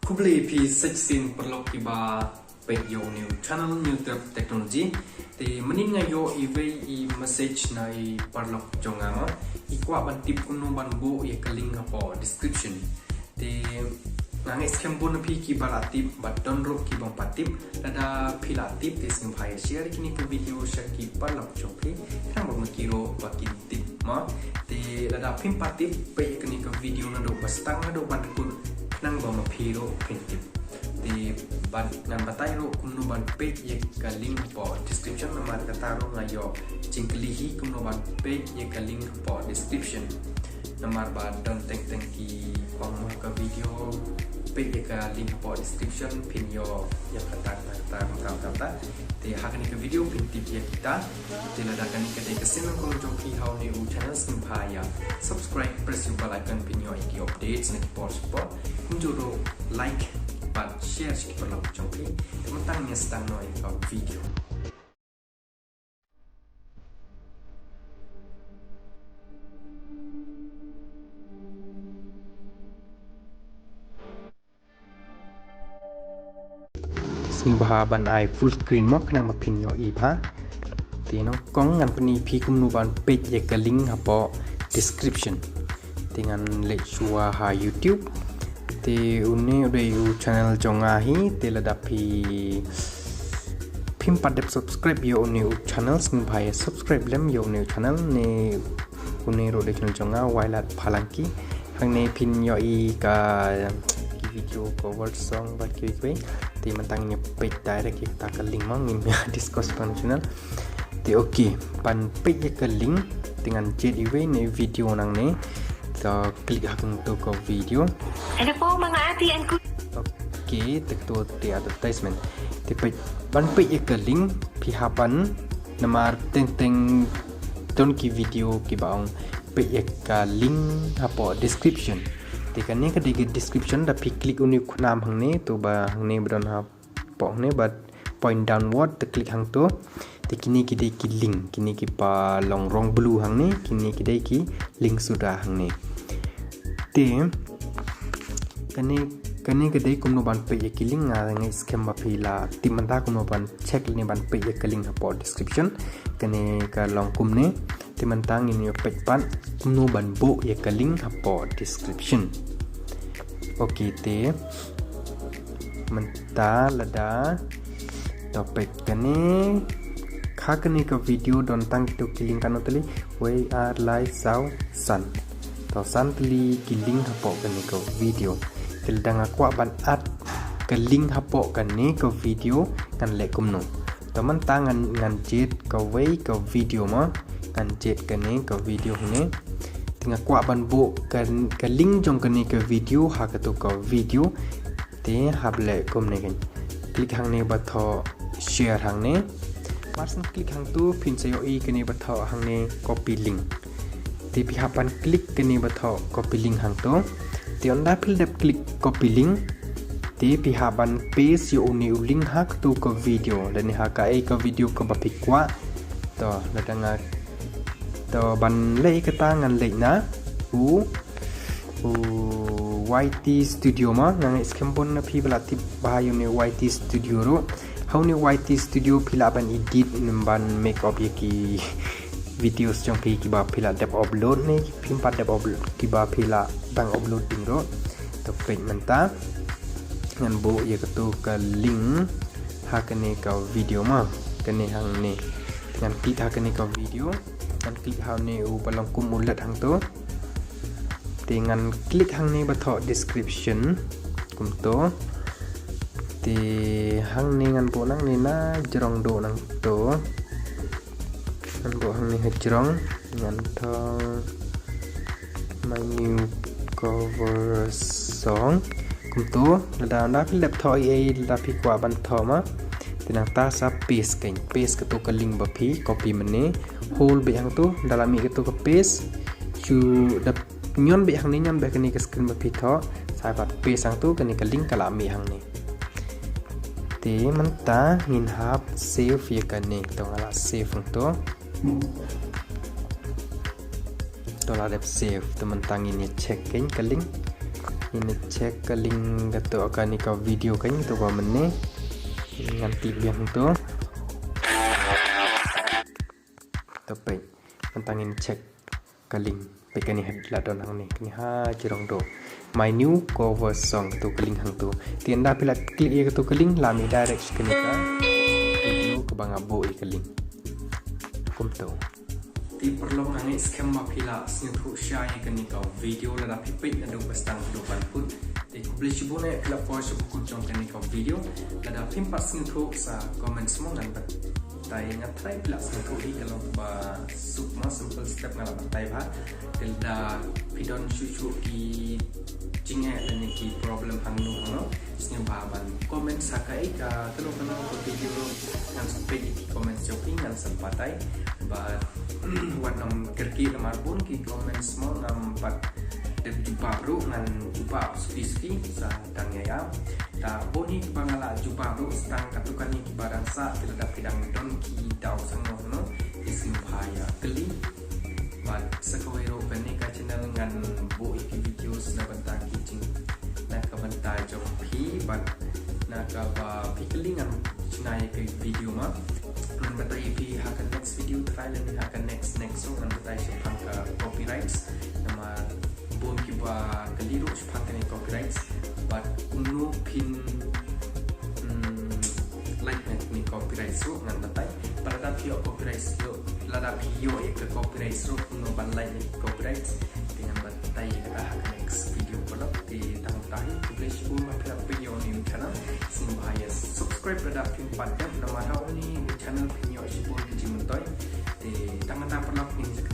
Kubli pi seksin perlu kiba page yo new channel new technology te menin nga yo i message na i perlu jongama i kwa ban tip kuno ban bu ye link hapoh description te nang skembon pi kiba latip bat download kiba patip ada pilatip te sing phai share kini ke video shaki perlu jongpi kan mo kiro bakin tip ma te ada pin patip pe kini ke video na do bastang na do ban kun nang bama phiro pentip di ban nan batai ro kumno ban page ye ka link po description namar kata ro ngayo cingklihi kumno ban page ye ka link po description namar ba don teng ki pang ka video page ye ka link po description pin yo ya kata te hakani ka video pentip ye kita te ladakan ni kata kesin ko joki how ni channel simpaya subscribe press yung bell icon pin yo iki updates na ki support kunjuro like but share sikit perlu joki tentang yang sedang no ka video bahan ai full screen mok nang mapin yo iba tino kong ngan peni pi kumnu ban page ye ka link hapoh description dengan le chua ha YouTube te une udah yu channel jongahi te ladapi pim padep subscribe yo une channel sing bhai subscribe lem yo une channel ne une ro de channel jonga wailat phalanki hang ne pin yo i ka video cover song ba ki ti mentang nya page direct kita ke link mang ngim discuss channel ti okay pan page ke link dengan JDW ni video nang ni kita klik hang tu ke video ada po mga ati and okay tekto ti advertisement ti page pan page ke link pihapan namar teng ton ki video ki baong page ka link hapoh description tekan ni ke description da pi klik uni nam hang ni tu ba hang ni bron ha po ni but point downward te klik hang tu te kini ki link kini ki pa long rong blue hang ni kini ki link sudah hang ni te kani ke kumno ban pe ki link nga ngai scam ba phila timanta kumno ban check ni ban pe ke link hapoh description kani ka long kum ni timantang ini page pan kumno ban bo ye ka link hapoh description okay te menta lada topik kani khakani ka video don tang to killing kan tali we are like sau san to san tli killing hapoh kani ka video til dang akwa ban at ka link hapoh kani ka video kan le kumno to man tangan ngan jet ka we ka video ma kan jet kani ka video ni tinga kwa ban bo kan ka link jong kani ka video ha ka to ka video te hable kom ne kan klik hang ne ba tho share hang ne marsan klik hang tu pin se yo i kani ba tho hang ne copy link te pi hapan klik kani ba tho copy link hang to te onda pil dap klik copy link te pi haban paste yo ni link hak tu ka video le ni ha ka ai ka video ka ba pi kwa to la danga to ban le ka ta ngan le na YT studio ma nang skembon na pi bala tip bahayu ni YT studio ro how ni YT studio pila ban edit ban make up ye ki videos jong ki ba pila dep upload ni pim pa dep upload ki ba pila bang uploading ro to page menta ngan bo ye ka tu ka link ha ka ne ka video ma ka ne hang ni ngan klik ha ka ne ka video kan klik hang ni u balong kum ulat hang tu dengan klik hang ni batho description kum to ti hang ni ngan bo nang ni na jrong do nang to ngan bo hang ni jrong ngan to my new cover song kum to da phi lap tho ai la phi kwa ban tho ma tinang ta sa paste ke to ka link ba phi copy mane whole be hang tu dalam mi ke to ka paste chu da nyon be hang ni nyon be kani ka screen ba phi tho sai bat paste hang tu kani ka link kala mi hang ni te man ta ngin hap save ye kani to ala save hang to la dep save to man tang ni check ka link ini cek ke link kata akan ni kau video kan tu kau meneh dengan klik yang tu tapi tentang ini cek ke link pekan ni hadlah donang ni kini ha jirong do my new cover song tu ke link hang tu tienda pila klik ye tu ke link lami direct ke ni ka video ke bang abo ke link Kumno ti perlu ngangi scam mapila snitu share ke ni kau video la pipit adu pastang do ban put ti publish bune pila post buku jong ke ni kau video la pimpas snitu sa comment semua ngan tai ngatrai pila snitu hi kalau ba sukma simple step ngala tai ba tilda pidon chuchu ki jinga ni ki problem hangnu no sni ba ban comment sakai ka kalau kana ko video ngan sampai di comment joking ngan sempatai ba wat nam kerki lamar pun ki comment semua nampak dan jumpa bro ngan jumpa suki sa tangnya ya ta boni bangala jumpa bro stang katukan ni barang sa kita dak pidang don ki dau sango no isim phaya keli ba sakawero bani ka channel ngan bo iki videos na banta kitching na ka banta jong phi ba na ka ba pikeli ngan chinai ke video ma nan bata ip hakan next video trial ni hakan next so nan bata siapkan ke copyrights nama bon ki ba keliru siapkan ni copyrights but Kumno pin like ni copyright so nan bata pada pio copyright so lada pio ke copyright so Kumno ban like ni copyrights dengan bata hakan next video pula di tang tahi publish bu ma video ni channel sim bahaya subscribe pada pin padam nama tahu ni channel pinyo sipol kejimentoy di tangan perlu ni